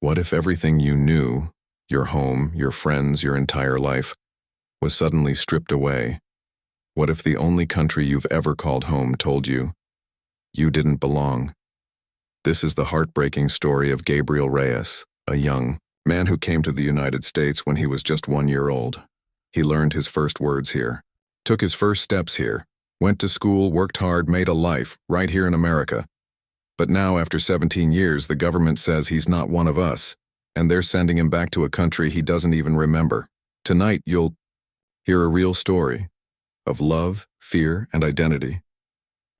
What if everything you knew, your home, your friends, your entire life, was suddenly stripped away? What if the only country you've ever called home told you you didn't belong? This is the heartbreaking story of Gabriel Reyes, a young man who came to the United States when he was just 1 year old. He learned his first words here, took his first steps here, went to school, worked hard, made a life right here in America. But now, after 17 years, the government says he's not one of us, and they're sending him back to a country he doesn't even remember. Tonight, you'll hear a real story of love, fear, and identity.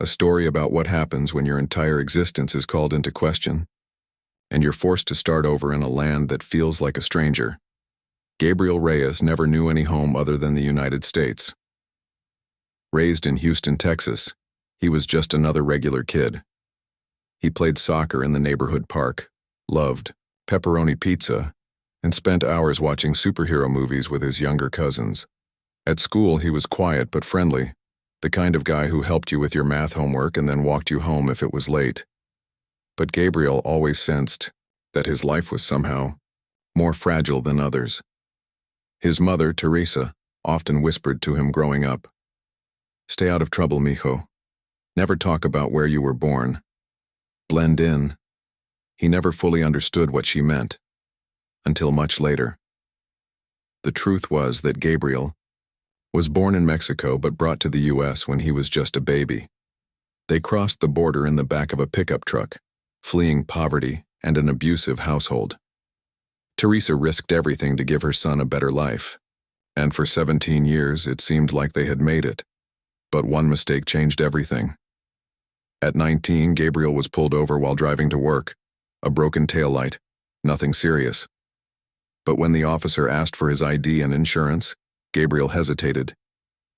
A story about what happens when your entire existence is called into question, and you're forced to start over in a land that feels like a stranger. Gabriel Reyes never knew any home other than the United States. Raised in Houston, Texas, he was just another regular kid. He played soccer in the neighborhood park, loved pepperoni pizza, and spent hours watching superhero movies with his younger cousins. At school, he was quiet but friendly, the kind of guy who helped you with your math homework and then walked you home if it was late. But Gabriel always sensed that his life was somehow more fragile than others. His mother, Teresa, often whispered to him growing up, "Stay out of trouble, mijo. Never talk about where you were born. Blend in." He never fully understood what she meant, until much later. The truth was that Gabriel was born in Mexico but brought to the U.S. when he was just a baby. They crossed the border in the back of a pickup truck, fleeing poverty and an abusive household. Teresa risked everything to give her son a better life, and for 17 years it seemed like they had made it. But one mistake changed everything. At 19, Gabriel was pulled over while driving to work. A broken taillight, nothing serious. But when the officer asked for his ID and insurance, Gabriel hesitated.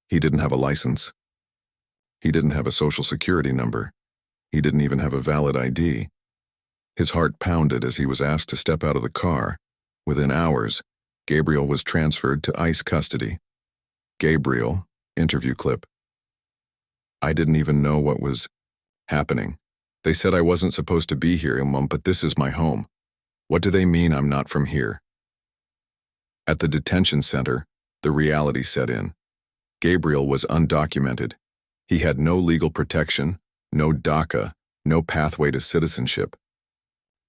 He didn't have a license. He didn't have a social security number. He didn't even have a valid ID. His heart pounded as he was asked to step out of the car. Within hours, Gabriel was transferred to ICE custody. Gabriel, interview clip. "I didn't even know what was happening. They said I wasn't supposed to be here, Mom, but this is my home. What do they mean I'm not from here?" At the detention center, the reality set in. Gabriel was undocumented. He had no legal protection, no DACA, no pathway to citizenship.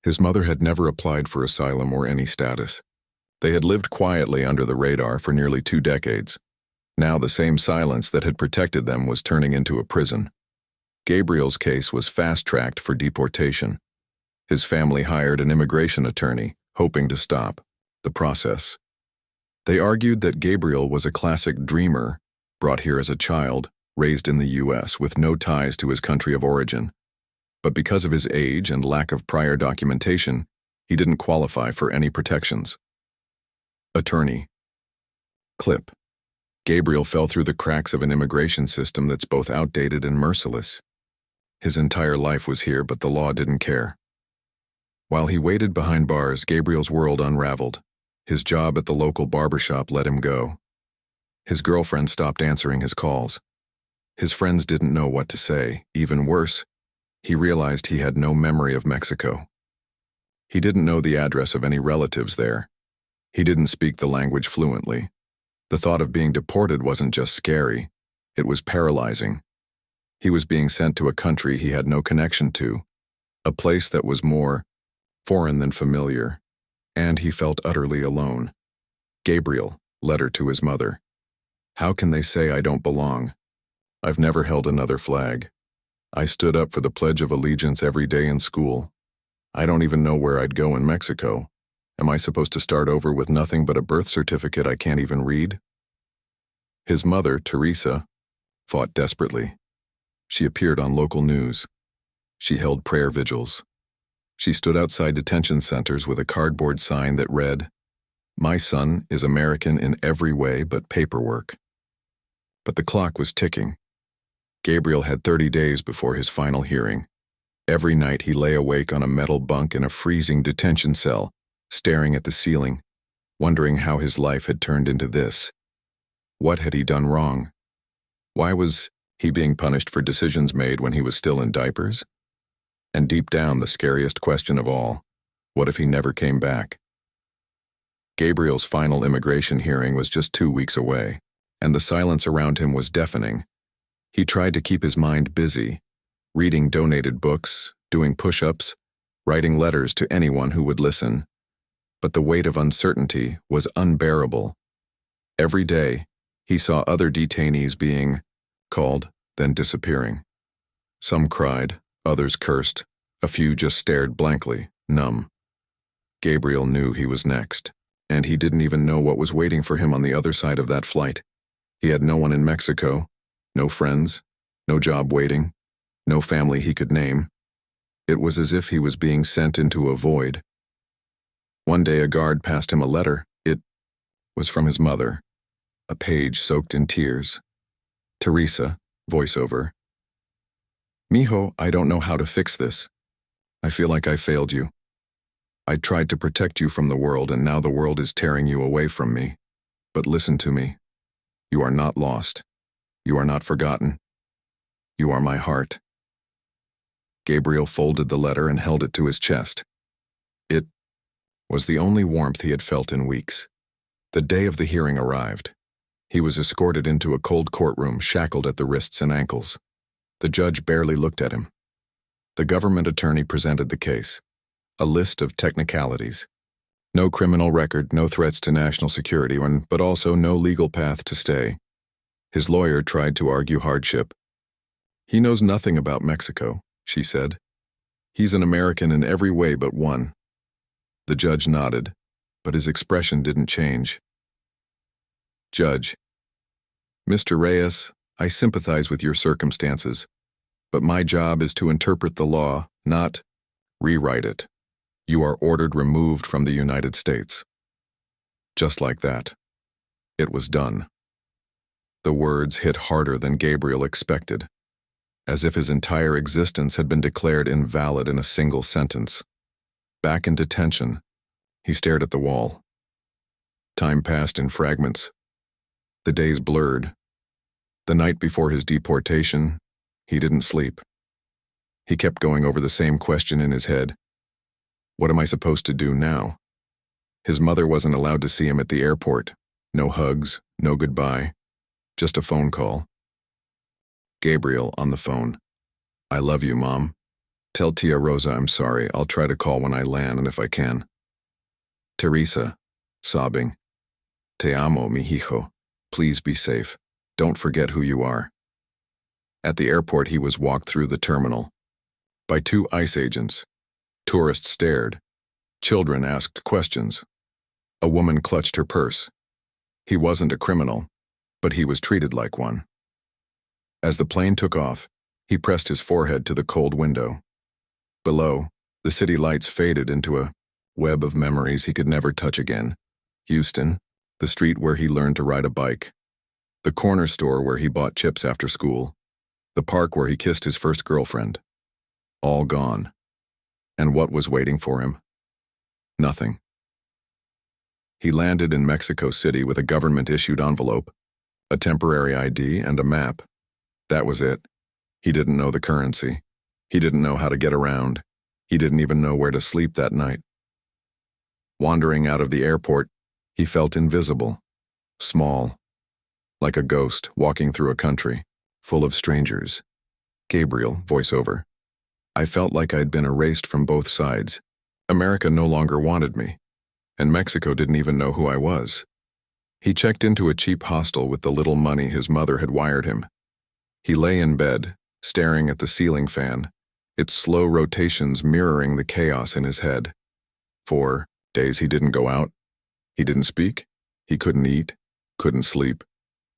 His mother had never applied for asylum or any status. They had lived quietly under the radar for nearly 2 decades. Now the same silence that had protected them was turning into a prison. Gabriel's case was fast-tracked for deportation. His family hired an immigration attorney, hoping to stop the process. They argued that Gabriel was a classic dreamer, brought here as a child, raised in the U.S. with no ties to his country of origin. But because of his age and lack of prior documentation, he didn't qualify for any protections. Attorney. Clip. Gabriel fell through the cracks of an immigration system that's both outdated and merciless. His entire life was here, but the law didn't care. While he waited behind bars, Gabriel's world unraveled. His job at the local barbershop let him go. His girlfriend stopped answering his calls. His friends didn't know what to say. Even worse, he realized he had no memory of Mexico. He didn't know the address of any relatives there. He didn't speak the language fluently. The thought of being deported wasn't just scary, it was paralyzing. He was being sent to a country he had no connection to, a place that was more foreign than familiar, and he felt utterly alone. Gabriel, letter to his mother. "How can they say I don't belong? I've never held another flag. I stood up for the Pledge of Allegiance every day in school. I don't even know where I'd go in Mexico. Am I supposed to start over with nothing but a birth certificate I can't even read?" His mother, Teresa, fought desperately. She appeared on local news. She held prayer vigils. She stood outside detention centers with a cardboard sign that read, "My son is American in every way but paperwork." But the clock was ticking. Gabriel had 30 days before his final hearing. Every night he lay awake on a metal bunk in a freezing detention cell, staring at the ceiling, wondering how his life had turned into this. What had he done wrong? Why was he being punished for decisions made when he was still in diapers? And deep down, the scariest question of all, What if he never came back? Gabriel's final immigration hearing was just 2 weeks away, and the silence around him was deafening. He tried to keep his mind busy, reading donated books, doing push-ups, writing letters to anyone who would listen. But the weight of uncertainty was unbearable. Every day, he saw other detainees being called, then disappearing. Some cried, others cursed, a few just stared blankly, numb. Gabriel knew he was next, and he didn't even know what was waiting for him on the other side of that flight. He had no one in Mexico, no friends, no job waiting, no family he could name. It was as if he was being sent into a void. One day a guard passed him a letter. It was from his mother, a page soaked in tears. Teresa, voiceover. Mijo, I don't know how to fix this. I feel like I failed you. I tried to protect you from the world, and now the world is tearing you away from me. But listen to me. You are not lost. You are not forgotten. You are my heart. Gabriel folded the letter and held it to his chest. It was the only warmth he had felt in weeks. The day of the hearing arrived. He was escorted into a cold courtroom, shackled at the wrists and ankles. The judge barely looked at him. The government attorney presented the case. A list of technicalities. No criminal record, no threats to national security, but also no legal path to stay. His lawyer tried to argue hardship. He knows nothing about Mexico, she said. He's an American in every way but one. The judge nodded, but his expression didn't change. Judge, Mr. Reyes, I sympathize with your circumstances, but my job is to interpret the law, not rewrite it. You are ordered removed from the United States. Just like that. It was done. The words hit harder than Gabriel expected, as if his entire existence had been declared invalid in a single sentence. Back in detention, he stared at the wall. Time passed in fragments. The days blurred. The night before his deportation, he didn't sleep. He kept going over the same question in his head. What am I supposed to do now? His mother wasn't allowed to see him at the airport. No hugs, no goodbye, just a phone call. Gabriel on the phone. I love you, Mom. Tell Tia Rosa I'm sorry. I'll try to call when I land and if I can. Teresa, sobbing. Te amo, mi hijo. Please be safe. Don't forget who you are. At the airport, he was walked through the terminal by 2 ICE agents. Tourists stared. Children asked questions. A woman clutched her purse. He wasn't a criminal, but he was treated like one. As the plane took off, he pressed his forehead to the cold window. Below, the city lights faded into a web of memories he could never touch again. Houston, the street where he learned to ride a bike, the corner store where he bought chips after school, the park where he kissed his first girlfriend. All gone. And what was waiting for him? Nothing. He landed in Mexico City with a government-issued envelope, a temporary ID, and a map. That was it. He didn't know the currency. He didn't know how to get around. He didn't even know where to sleep that night. Wandering out of the airport, he felt invisible, small, like a ghost walking through a country full of strangers. Gabriel, voiceover. I felt like I'd been erased from both sides. America no longer wanted me, and Mexico didn't even know who I was. He checked into a cheap hostel with the little money his mother had wired him. He lay in bed, staring at the ceiling fan, its slow rotations mirroring the chaos in his head. For days he didn't go out. He didn't speak. He couldn't eat, couldn't sleep.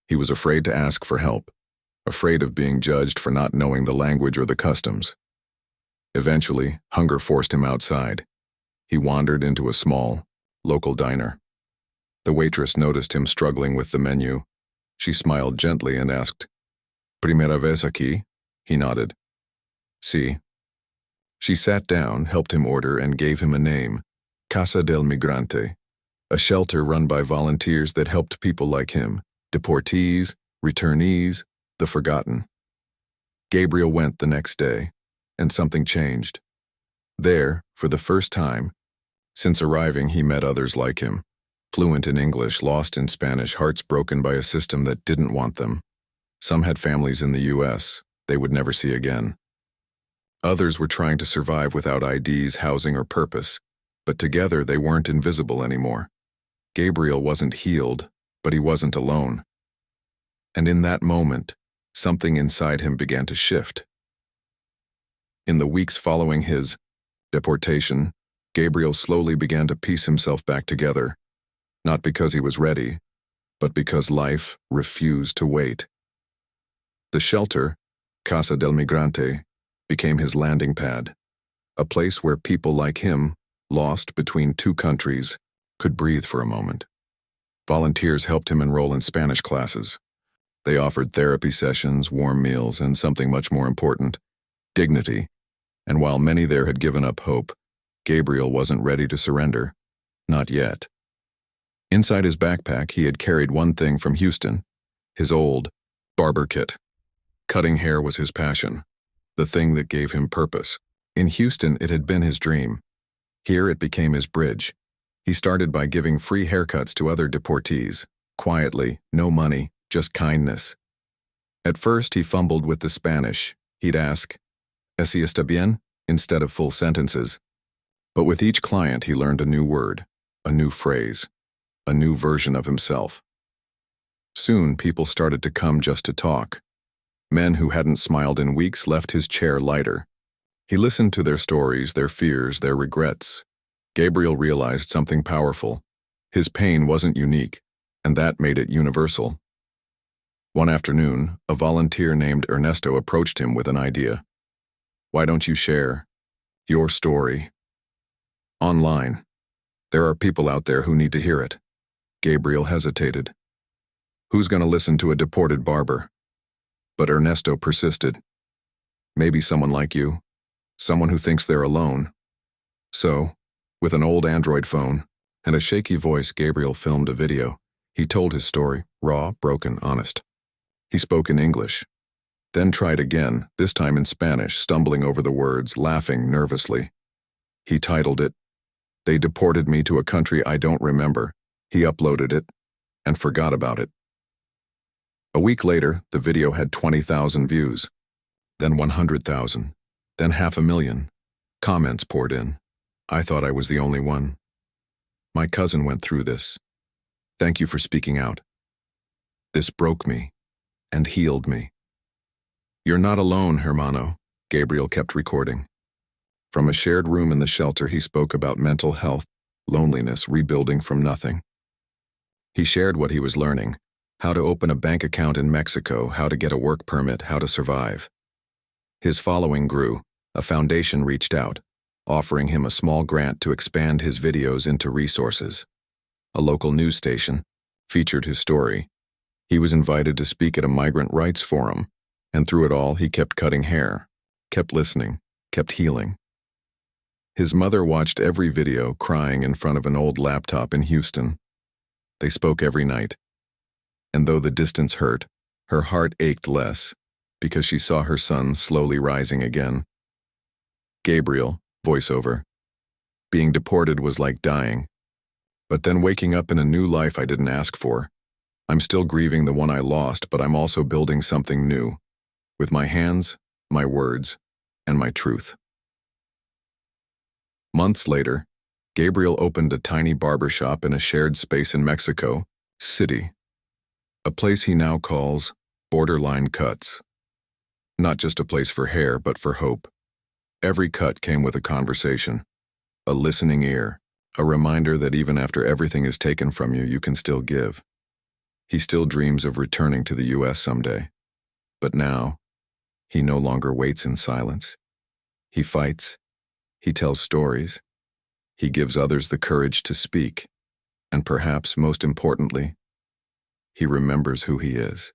He was afraid to ask for help, afraid of being judged for not knowing the language or the customs. Eventually, hunger forced him outside. He wandered into a small, local diner. The waitress noticed him struggling with the menu. She smiled gently and asked, Primera vez aquí? He nodded. Sí. She sat down, helped him order, and gave him a name, Casa del Migrante, a shelter run by volunteers that helped people like him, deportees, returnees, the forgotten. Gabriel went the next day, and something changed. There, for the first time, Since arriving, he met others like him, fluent in English, lost in Spanish, hearts broken by a system that didn't want them. Some had families in the US they would never see again. Others were trying to survive without IDs, housing, or purpose, but together they weren't invisible anymore. Gabriel wasn't healed, but he wasn't alone. And in that moment, something inside him began to shift. In the weeks following his deportation, Gabriel slowly began to piece himself back together, not because he was ready, but because life refused to wait. The shelter, Casa del Migrante, became his landing pad, a place where people like him, lost between two countries, could breathe for a moment. Volunteers helped him enroll in Spanish classes. They offered therapy sessions, warm meals, and something much more important, dignity. And while many there had given up hope, Gabriel wasn't ready to surrender. Not yet. Inside his backpack, he had carried one thing from Houston, his old barber kit. Cutting hair was his passion, the thing that gave him purpose. In Houston, it had been his dream. Here it became his bridge. He started by giving free haircuts to other deportees, quietly, no money, just kindness. At first, he fumbled with the Spanish. He'd ask, "Esi está bien?" instead of full sentences. But with each client, he learned a new word, a new phrase, a new version of himself. Soon, people started to come just to talk. Men who hadn't smiled in weeks left his chair lighter. He listened to their stories, their fears, their regrets. Gabriel realized something powerful. His pain wasn't unique, and that made it universal. One afternoon, a volunteer named Ernesto approached him with an idea. "Why don't you share your story online? There are people out there who need to hear it." Gabriel hesitated. Who's going to listen to a deported barber? But Ernesto persisted. Maybe someone like you, someone who thinks they're alone. So, with an old Android phone and a shaky voice, Gabriel filmed a video. He told his story, raw, broken, honest. He spoke in English, then tried again, this time in Spanish, stumbling over the words, laughing nervously. He titled it, "They Deported Me to a Country I Don't Remember." He uploaded it and forgot about it. A week later, the video had 20,000 views, then 100,000, then 500,000. Comments poured in. "I thought I was the only one. My cousin went through this. Thank you for speaking out. This broke me and healed me." "You're not alone, hermano," Gabriel kept recording. From a shared room in the shelter, he spoke about mental health, loneliness, rebuilding from nothing. He shared what he was learning, how to open a bank account in Mexico, how to get a work permit, how to survive. His following grew. A foundation reached out, offering him a small grant to expand his videos into resources. A local news station featured his story. He was invited to speak at a migrant rights forum, and through it all, he kept cutting hair, kept listening, kept healing. His mother watched every video, crying in front of an old laptop in Houston. They spoke every night. And though the distance hurt, her heart ached less, because she saw her son slowly rising again. Gabriel, voiceover. Being deported was like dying. But then waking up in a new life I didn't ask for. I'm still grieving the one I lost, but I'm also building something new. With my hands, my words, and my truth. Months later, Gabriel opened a tiny barbershop in a shared space in Mexico City. A place he now calls Borderline Cuts. Not just a place for hair, but for hope. Every cut came with a conversation, a listening ear, a reminder that even after everything is taken from you, you can still give. He still dreams of returning to the US someday. But now, he no longer waits in silence. He fights. He tells stories. He gives others the courage to speak. And perhaps most importantly, he remembers who he is.